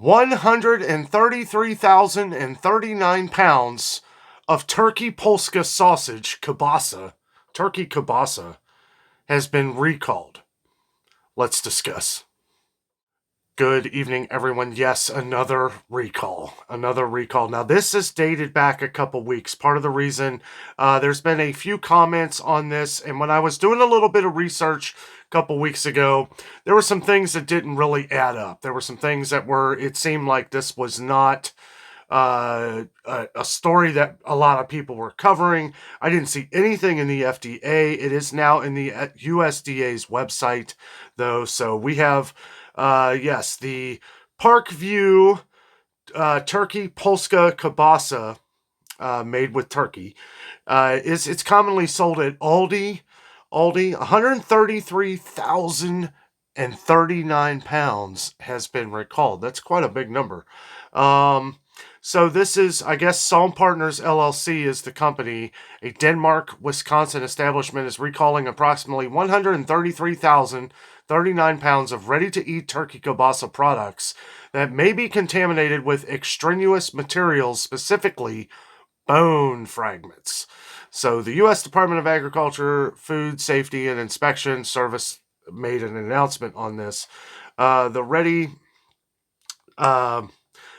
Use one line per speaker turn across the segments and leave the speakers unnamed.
133,039 pounds of turkey Polska sausage kielbasa, turkey kielbasa, has been recalled. Let's discuss. Good evening, everyone. Yes, another recall. Another recall. Now, this is dated back a couple weeks. Part of the reason there's been a few comments on this, and when I was doing a little bit of research a couple weeks ago, there were some things that didn't really add up. There were some things that it seemed like this was not a story that a lot of people were covering. I didn't see anything in the FDA. It is now in the USDA's website, though. So we have, yes, the Parkview turkey Polska Kielbasa, made with turkey. It's commonly sold at Aldi. 133,039 pounds has been recalled. That's quite a big number. So this is, I guess, Psalm Partners LLC is the company. A Denmark, Wisconsin establishment is recalling approximately 133,039 pounds of ready-to-eat turkey kielbasa products that may be contaminated with extraneous materials, specifically bone fragments. So the U.S. Department of Agriculture, Food Safety, and Inspection Service made an announcement on this.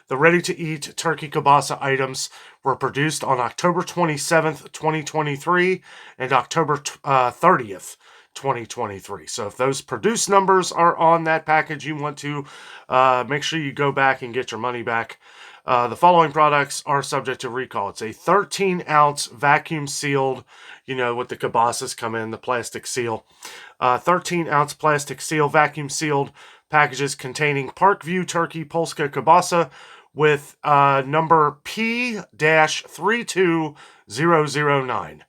The ready-to-eat turkey kielbasa items were produced on October 27th, 2023, and October 30th, 2023. So if those produce numbers are on that package, you want to make sure you go back and get your money back. The following products are subject to recall. It's a 13-ounce vacuum-sealed, what the kielbasas come in, the plastic seal. 13-ounce plastic seal, vacuum-sealed packages containing Parkview turkey Polska Kielbasa with number P-32009.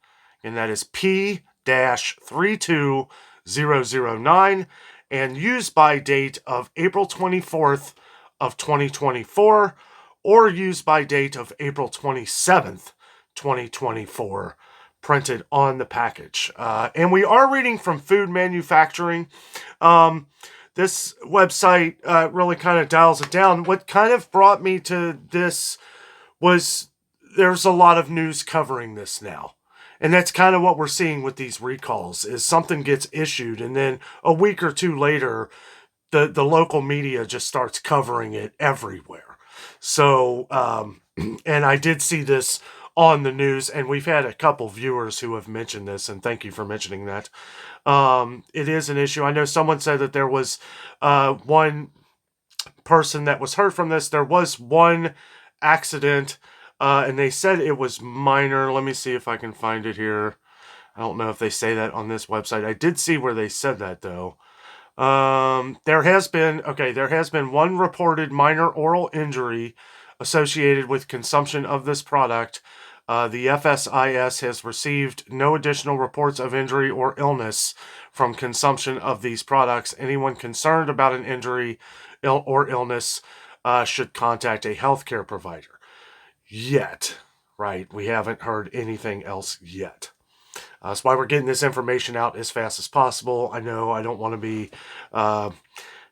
And that is P-32009, and used by date of April 24th of 2024, or used by date of April 27th, 2024, printed on the package. And we are reading from Food Manufacturing. This website really kind of dials it down. What kind of brought me to this was there's a lot of news covering this now. And that's kind of what we're seeing with these recalls, is something gets issued, and then a week or two later, the local media just starts covering it everywhere. So, and I did see this on the news, and we've had a couple viewers who have mentioned this, and thank you for mentioning that. It is an issue. I know someone said that there was one person that was hurt from this. There was one accident, and they said it was minor. Let me see if I can find it here. I don't know if they say that on this website. I did see where they said that, though. There has been one reported minor oral injury associated with consumption of this product. The FSIS has received no additional reports of injury or illness from consumption of these products. Anyone concerned about an injury or illness should contact a healthcare provider. Yet, right? We haven't heard anything else yet. That's why we're getting this information out as fast as possible. I know I don't want to be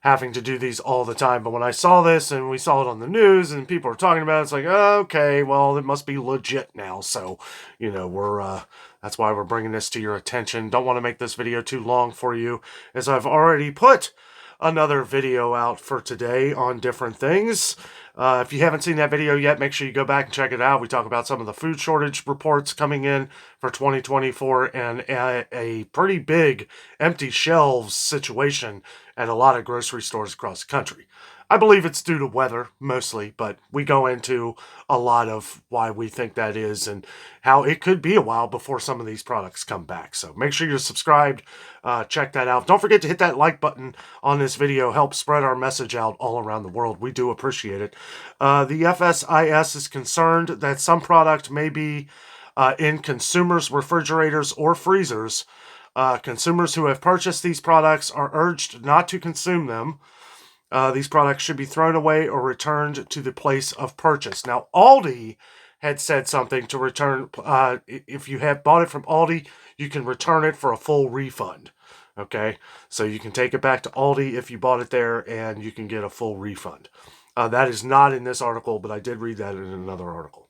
having to do these all the time, but when I saw this and we saw it on the news and people were talking about it, it's like, okay, well, it must be legit now. So, that's why we're bringing this to your attention. Don't want to make this video too long for you, as I've already put another video out for today on different things. If you haven't seen that video yet, make sure you go back and check it out. We talk about some of the food shortage reports coming in for 2024 and a pretty big empty shelves situation at a lot of grocery stores across the country. I believe it's due to weather mostly, but we go into a lot of why we think that is and how it could be a while before some of these products come back. So make sure you're subscribed. Check that out. Don't forget to hit that like button on this video. Help spread our message out all around the world. We do appreciate it. The FSIS is concerned that some product may be in consumers' refrigerators or freezers. Consumers who have purchased these products are urged not to consume them. These products should be thrown away or returned to the place of purchase. Now, Aldi had said something to return. If you have bought it from Aldi, you can return it for a full refund. Okay, so you can take it back to Aldi if you bought it there, and you can get a full refund. That is not in this article, but I did read that in another article.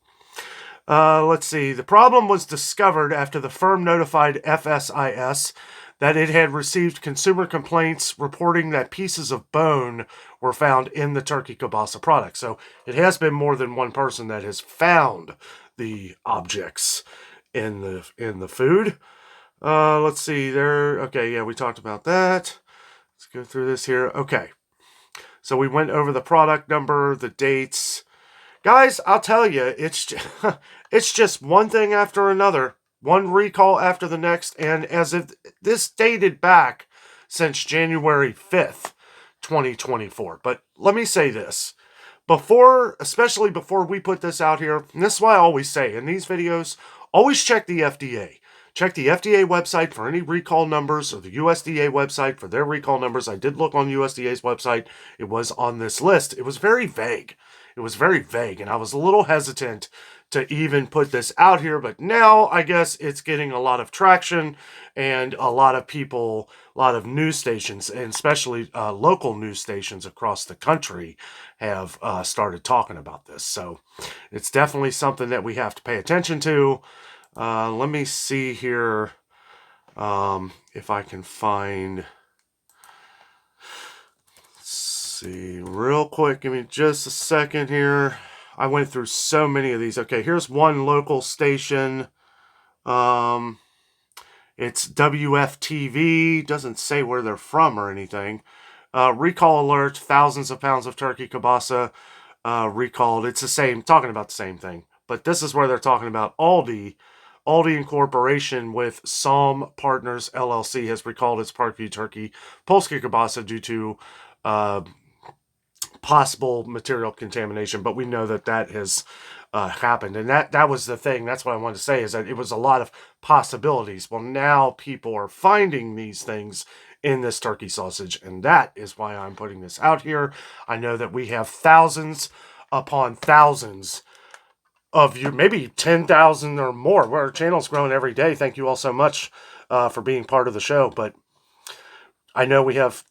Let's see. The problem was discovered after the firm notified FSIS that it had received consumer complaints reporting that pieces of bone were found in the turkey kielbasa product. So it has been more than one person that has found the objects in the food. Let's see. Okay, yeah, we talked about that. Let's go through this here. Okay. So we went over the product number, the dates. Guys, I'll tell you, it's just one thing after another, one recall after the next, and as if this dated back since January 5th, 2024. But let me say this. Especially before we put this out here, and this is why I always say in these videos, always check the FDA. Check the FDA website for any recall numbers, or the USDA website for their recall numbers. I did look on USDA's website. It was on this list. It was very vague. And I was a little hesitant to even put this out here, but now I guess it's getting a lot of traction, and a lot of people, a lot of news stations, and especially local news stations across the country have started talking about this. So it's definitely something that we have to pay attention to. Let me see here if I can find... see real quick. Give me just a second here. I went through so many of these. Okay, here's one local station. It's WFTV. Doesn't say where they're from or anything. Recall alert: thousands of pounds of turkey kielbasa recalled. It's the same, talking about the same thing, but this is where they're talking about Aldi. Aldi Incorporation with Psalm Partners LLC has recalled its Parkview turkey Polska Kielbasa due to possible material contamination, but we know that has happened, and that was the thing. That's what I wanted to say, is that it was a lot of possibilities. Well, now people are finding these things in this turkey sausage, and that is why I'm putting this out here. I know that we have thousands upon thousands of you, maybe 10,000 or more. Our channel's growing every day. Thank you all so much for being part of the show, but I know we have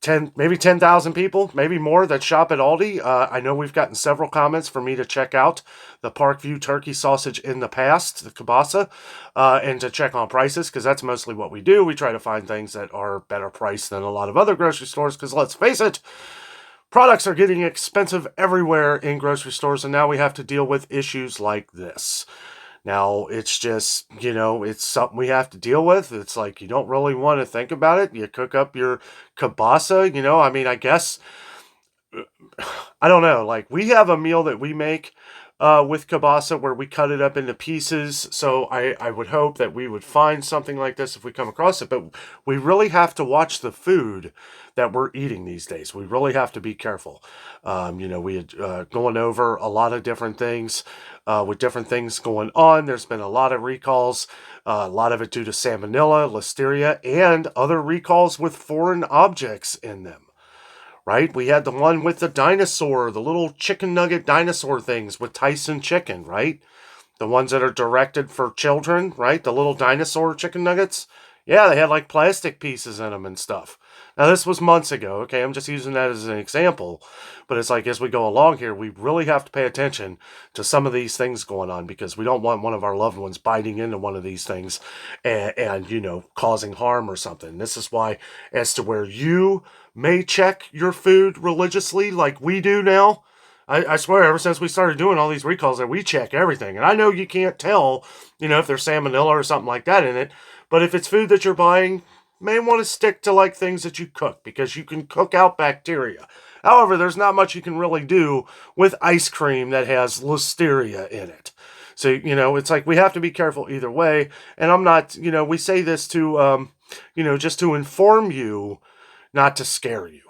10,000 people, maybe more, that shop at Aldi. I know we've gotten several comments for me to check out the Parkview turkey sausage in the past, the kielbasa, and to check on prices, because that's mostly what we do. We try to find things that are better priced than a lot of other grocery stores, because let's face it, products are getting expensive everywhere in grocery stores, and now we have to deal with issues like this. Now, it's just, it's something we have to deal with. It's like, you don't really want to think about it. You cook up your kielbasa, I mean, I guess, I don't know. Like, we have a meal that we make with kielbasa where we cut it up into pieces. So I would hope that we would find something like this if we come across it. But we really have to watch the food that we're eating these days. We really have to be careful. We had going over a lot of different things with different things going on. There's been a lot of recalls, a lot of it due to salmonella, listeria, and other recalls with foreign objects in them. Right? We had the one with the dinosaur, the little chicken nugget dinosaur things with Tyson chicken, right? The ones that are directed for children, right? The little dinosaur chicken nuggets. Yeah, they had like plastic pieces in them and stuff. Now, this was months ago, okay? I'm just using that as an example. But it's like, as we go along here, we really have to pay attention to some of these things going on, because we don't want one of our loved ones biting into one of these things and causing harm or something. This is why, as to where you may check your food religiously like we do now, I swear, ever since we started doing all these recalls, that we check everything. And I know you can't tell, if there's salmonella or something like that in it. But if it's food that you're buying, you may want to stick to like things that you cook, because you can cook out bacteria. However, there's not much you can really do with ice cream that has listeria in it. So, it's like we have to be careful either way. And I'm not, we say this to, just to inform you, not to scare you.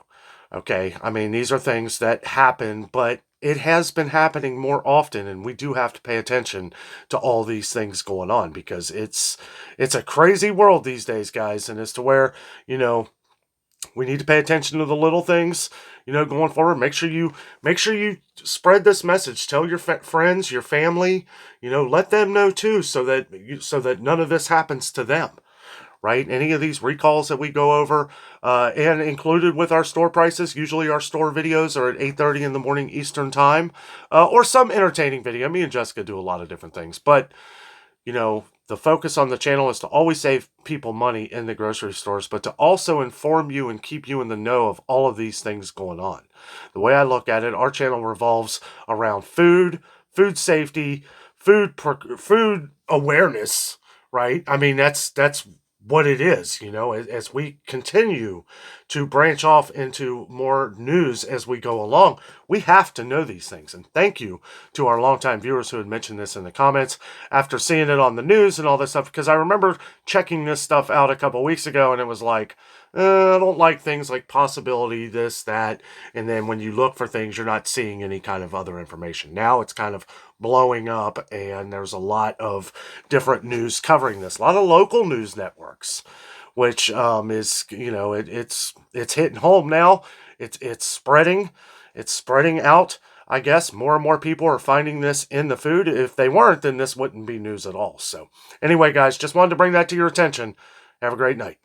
Okay? I mean, these are things that happen, but it has been happening more often, and we do have to pay attention to all these things going on, because it's a crazy world these days, guys, and as to where, we need to pay attention to the little things, going forward. Make sure you spread this message. Tell your friends, your family, let them know too, so that none of this happens to them. right? Any of these recalls that we go over, and included with our store prices, usually our store videos are at 8:30 in the morning Eastern time, or some entertaining video. Me and Jessica do a lot of different things, but the focus on the channel is to always save people money in the grocery stores, but to also inform you and keep you in the know of all of these things going on. The way I look at it, our channel revolves around food safety, food awareness, right? I mean, that's what it is, as we continue to branch off into more news as we go along, we have to know these things. And thank you to our longtime viewers who had mentioned this in the comments after seeing it on the news and all this stuff, because I remember checking this stuff out a couple weeks ago and it was like, I don't like things like possibility, this, that. And then when you look for things, you're not seeing any kind of other information. Now it's kind of blowing up, and there's a lot of different news covering this. A lot of local news networks, which is, it's hitting home now. It's spreading. It's spreading out. I guess more and more people are finding this in the food. If they weren't, then this wouldn't be news at all. So anyway, guys, just wanted to bring that to your attention. Have a great night.